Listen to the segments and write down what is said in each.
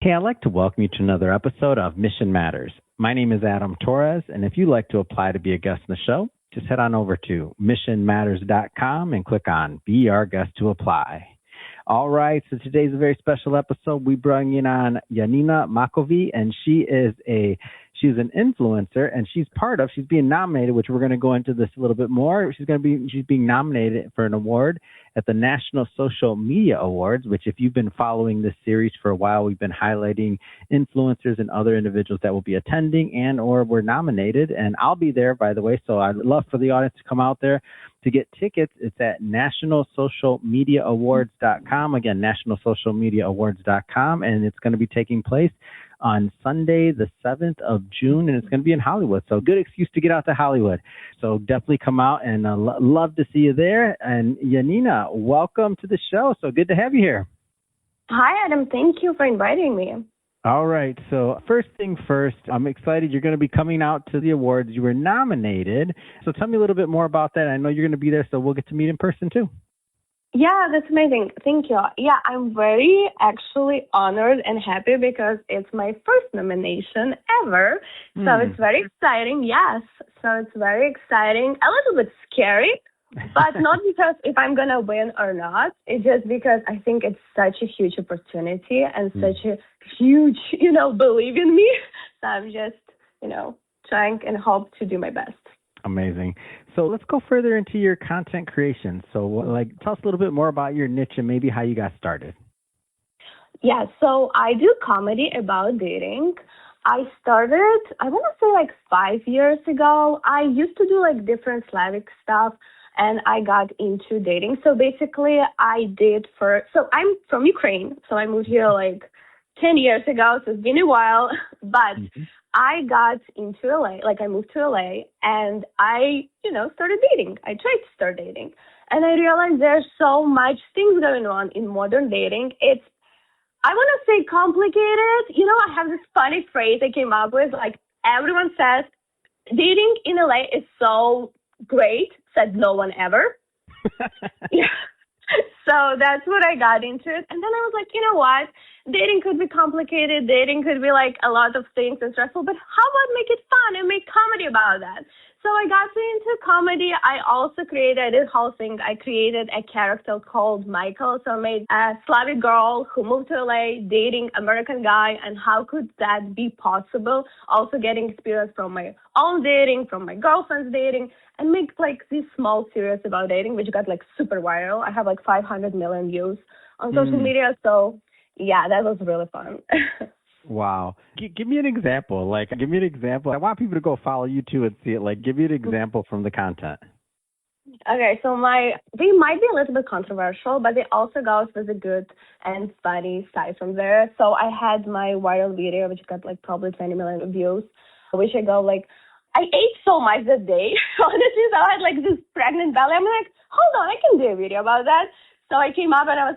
Hey, I'd like to welcome you to another episode of Mission Matters. My name is Adam Torres, and if you'd like to apply to be a guest in the show, just head on over to missionmatters.com and click on Be Our Guest to apply. All right, so today's a very special episode. We bring in on Janina Makovi, and she's an influencer, and she's being nominated, which we're going to go into this a little bit more. She's being nominated for an award at the National Social Media Awards, which if you've been following this series for a while, we've been highlighting influencers and other individuals that will be attending and or were nominated. And I'll be there, by the way, so I'd love for the audience to come out there. To get tickets, it's at nationalsocialmediaawards.com. Again, nationalsocialmediaawards.com, and it's going to be taking place on Sunday, the 7th of June, and it's going to be in Hollywood. So good excuse to get out to Hollywood. So definitely come out, and love to see you there. And Janina, welcome to the show. So good to have you here. Hi, Adam. Thank you for inviting me. All right. So first thing first, I'm excited you're going to be coming out to the awards. You were nominated. So tell me a little bit more about that. I know you're going to be there, so we'll get to meet in person too. Yeah, that's amazing. Thank you. Yeah, I'm very actually honored and happy because it's my first nomination ever. So it's very exciting. Yes. So it's very exciting. A little bit scary, but not because if I'm going to win or not. It's just because I think it's such a huge opportunity and such a huge, believe in me. So I'm just, trying and hope to do my best. Amazing. So let's go further into your content creation. So tell us a little bit more about your niche and maybe how you got started. Yeah, so I do comedy about dating. I started, I want to say 5 years ago. I used to do different Slavic stuff and I got into dating. So basically I'm from Ukraine. So I moved here 10 years ago. So it's been a while, but I got into LA, I moved to LA and I, started dating. I tried to start dating and I realized there's so much things going on in modern dating. It's, I want to say complicated. I have this funny phrase I came up with, everyone says dating in LA is so great, said no one ever. Yeah. So that's what I got into it. And then I was like, you know what? Dating could be complicated. Dating could be a lot of things and stressful, but how about make it fun and make comedy about that? So I got into comedy. I also created this whole thing. I created a character called Michael. So I made a Slavic girl who moved to LA dating American guy. And how could that be possible? Also getting experience from my own dating, from my girlfriend's dating, and make this small series about dating, which got super viral. I have 500 million views on social media. So yeah, that was really fun. Wow. Give me an example. Give me an example. I want people to go follow you too and see it. Give me an example from the content. Okay, so they might be a little bit controversial, but they also goes with a good and funny side from there. So I had my viral video, which got probably 20 million views, which I go I ate so much that day, honestly. So I had this pregnant belly. I'm hold on, I can do a video about that. So I came up and I was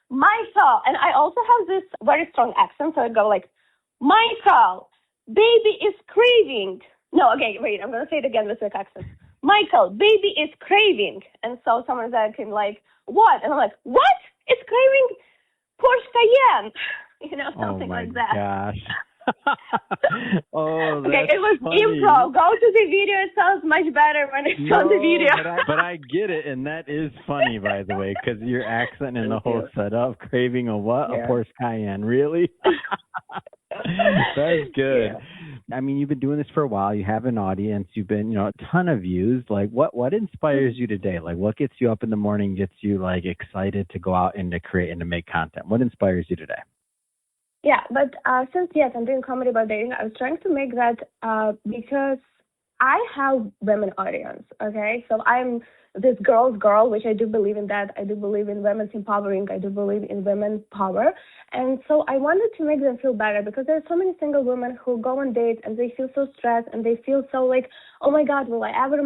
Michael, and I also have this very strong accent, so I go Michael, baby is craving. No, okay, wait, I'm going to say it again with the accent. Michael, baby is craving. And so someone said to him, what? And I'm what? It's craving Porsche Cayenne. Something like that. Oh, my gosh. Oh, that's okay, it was funny. Improv. Go to the video. It sounds much better when it's on the video. but I get it, and that is funny, by the way, because your accent and the whole setup, craving a what? Yeah. A Porsche Cayenne, really? That's good. Yeah. I mean, you've been doing this for a while. You have an audience. You've been, a ton of views. What inspires you today? What gets you up in the morning, gets you excited to go out and to create and to make content? What inspires you today? Yeah, but since, yes, I'm doing comedy about dating, I was trying to make that because I have women audience, okay? So I'm this girl's girl, which I do believe in that. I do believe in women's empowering. I do believe in women's power. And so I wanted to make them feel better because there's so many single women who go on dates and they feel so stressed and they feel so oh my God, will I ever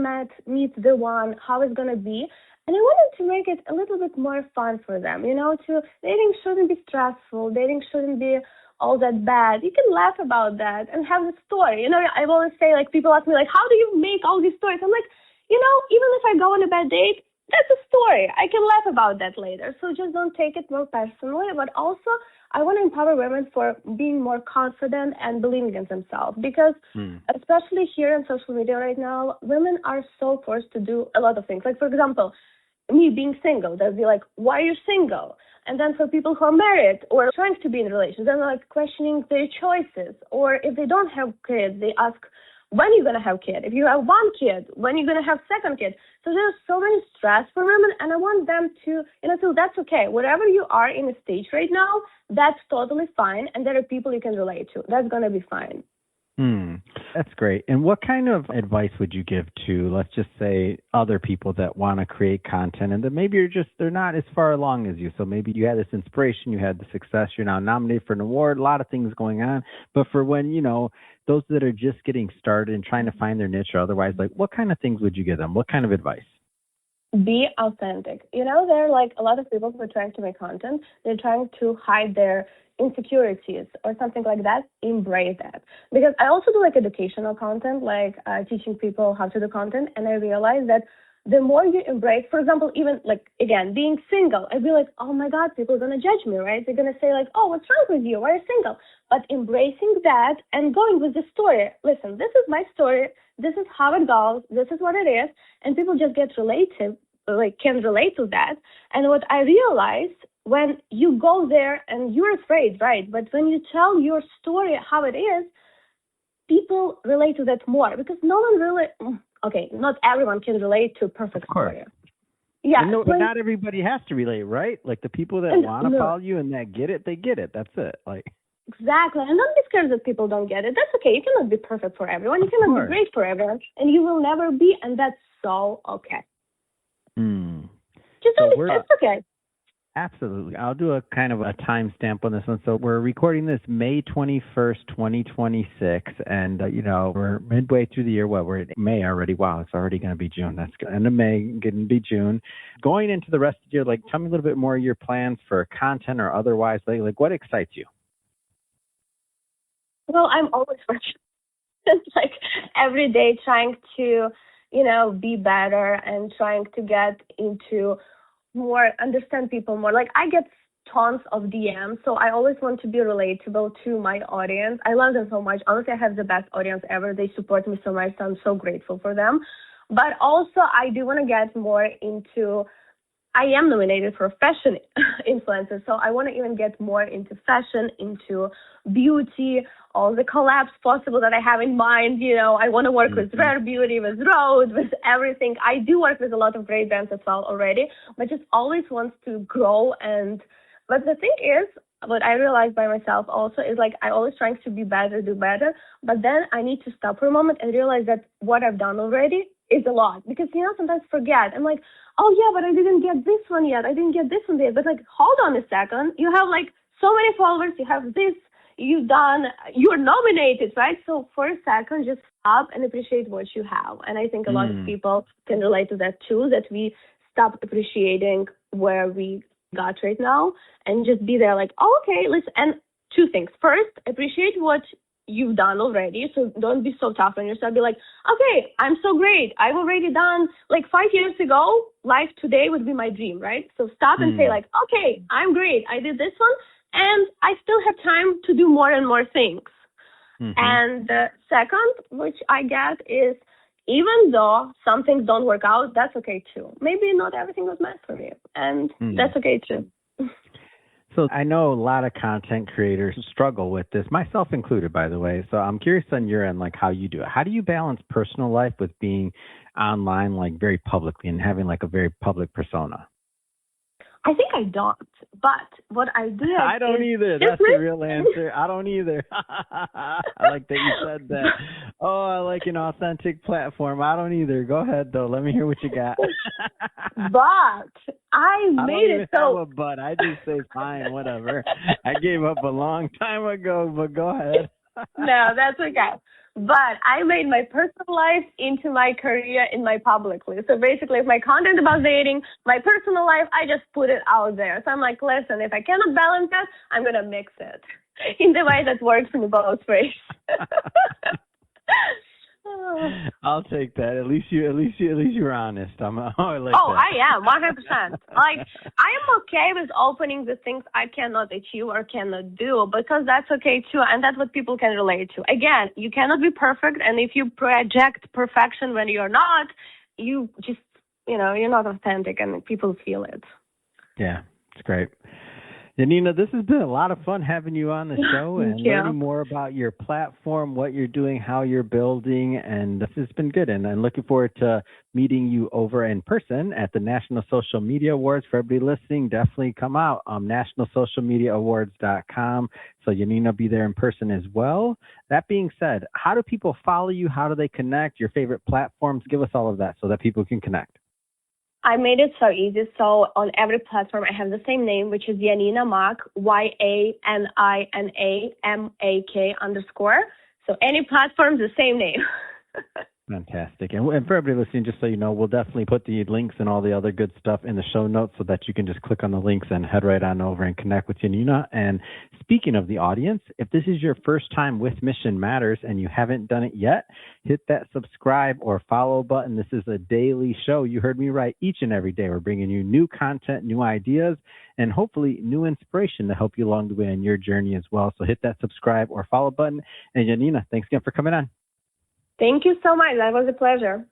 meet the one? How is it going to be? And I wanted to make it a little bit more fun for them, dating shouldn't be stressful. Dating shouldn't be all that bad. You can laugh about that and have a story. I always say, people ask me, how do you make all these stories? I'm even if I go on a bad date, that's a story. I can laugh about that later. So just don't take it more personally. But also, I want to empower women for being more confident and believing in themselves because especially here on social media right now, women are so forced to do a lot of things. Like, for example, me being single, they'll be like, why are you single? And then for people who are married or trying to be in relations, they're like questioning their choices. Or if they don't have kids, they ask, when are you going to have kids? If you have one kid, when are you going to have second kid? So there's so many stress for women, and I want them to, feel that's okay. Whatever you are in a stage right now, that's totally fine, and there are people you can relate to. That's going to be fine. That's great. And what kind of advice would you give to, let's just say, other people that want to create content and that maybe they're not as far along as you? So maybe you had this inspiration, you had the success, you're now nominated for an award, a lot of things going on. But for when, those that are just getting started and trying to find their niche or otherwise, like what kind of things would you give them? What kind of advice? Be authentic. There are like a lot of people who are trying to make content. They're trying to hide their insecurities or something like that. Embrace that. Because I also do like educational content, like teaching people how to do content. And I realize that the more you embrace, for example, even like, again, being single, I'd be like, oh my God, people are going to judge me, right? They're going to say like, oh, what's wrong with you? Why are you single? But embracing that and going with the story. Listen, this is my story. This is how it goes. This is what it is. And people just can relate to that. And what I realized when you go there and you're afraid, right? But when you tell your story how it is, people relate to that more because no one really, not everyone can relate to a perfect story. Yeah. But not everybody has to relate, right? Like the people that want to follow you and that get it, they get it. That's it. Like exactly. And don't be scared that people don't get it. That's okay. You cannot be perfect for everyone. You cannot be great for everyone. And you will never be. And that's so okay. Just don't be scared. It's okay. Absolutely. I'll do a kind of a timestamp on this one. So we're recording this May 21st, 2026. And, we're midway through the year. Well, we're in May already. Wow, it's already going to be June. That's good. End of May, going to be June. Going into the rest of the year, like, tell me a little bit more of your plans for content or otherwise. Like what excites you? Well, I'm always working. It's like every day trying to, be better and trying to get into more, understand people more. Like I get tons of DMs, so I always want to be relatable to my audience. I love them so much. Honestly, I have the best audience ever. They support me so much, so I'm so grateful for them. But also, I do want to get more into, I am nominated for fashion influencer, so I want to even get more into fashion, into beauty, all the collabs possible that I have in mind. I want to work with Rare Beauty, with Rhode, with everything. I do work with a lot of great brands as well already, but just always wants to grow. But the thing is, what I realized by myself also is like I always trying to be better, do better, but then I need to stop for a moment and realize that what I've done already is a lot because, sometimes forget. I'm like, oh yeah, but I didn't get this one yet. I didn't get this one yet. But like, hold on a second. You have like so many followers. You have this. You're nominated, right? So for a second, just stop and appreciate what you have. And I think a lot of people can relate to that too, that we stop appreciating where we got right now and just be there like, oh, okay, listen. And two things. First, appreciate what you've done already. So don't be so tough on yourself. Be like, okay, I'm so great. I've already done like 5 years ago, life today would be my dream, right? So stop and say like, okay, I'm great. I did this one. And I still have time to do more and more things. And the second, which I get, is even though some things don't work out, that's okay too. Maybe not everything was meant for me, and that's okay too. So I know a lot of content creators struggle with this, myself included, by the way. So I'm curious on your end, like how you do it. How do you balance personal life with being online, like very publicly and having like a very public persona? I think I don't, but what I do I don't either. That's the real answer. I don't either. I like that you said that. Oh, I like an authentic platform. I don't either. Go ahead, though. Let me hear what you got. But I made it so. Have a but. I just say fine, whatever. I gave up a long time ago, but go ahead. No, that's okay. But I made my personal life into my career in my publicly. So basically, if my content about dating, my personal life, I just put it out there. So I'm like, listen, if I cannot balance that, I'm going to mix it in the way that works in both ways. I'll take that. At least you're honest. I like Oh, that. I am 100%. Like, I am okay with opening the things I cannot achieve or cannot do because that's okay too, and that's what people can relate to. Again, you cannot be perfect, and if you project perfection when you're not, you just, you're not authentic, and people feel it. Yeah, it's great. Janina, this has been a lot of fun having you on the show and learning more about your platform, what you're doing, how you're building, and this has been good. And I'm looking forward to meeting you over in person at the National Social Media Awards. For everybody listening, definitely come out on nationalsocialmediaawards.com. So Janina will be there in person as well. That being said, how do people follow you? How do they connect? Your favorite platforms? Give us all of that so that people can connect. I made it so easy. So on every platform, I have the same name, which is Janina Mak, YANINAMAK_. So any platform, the same name. Fantastic. And for everybody listening, just so you know, we'll definitely put the links and all the other good stuff in the show notes so that you can just click on the links and head right on over and connect with Janina. And speaking of the audience, if this is your first time with Mission Matters and you haven't done it yet, hit that subscribe or follow button. This is a daily show. You heard me right. Each and every day, we're bringing you new content, new ideas, and hopefully new inspiration to help you along the way on your journey as well. So hit that subscribe or follow button. And Janina, thanks again for coming on. Thank you so much. That was a pleasure.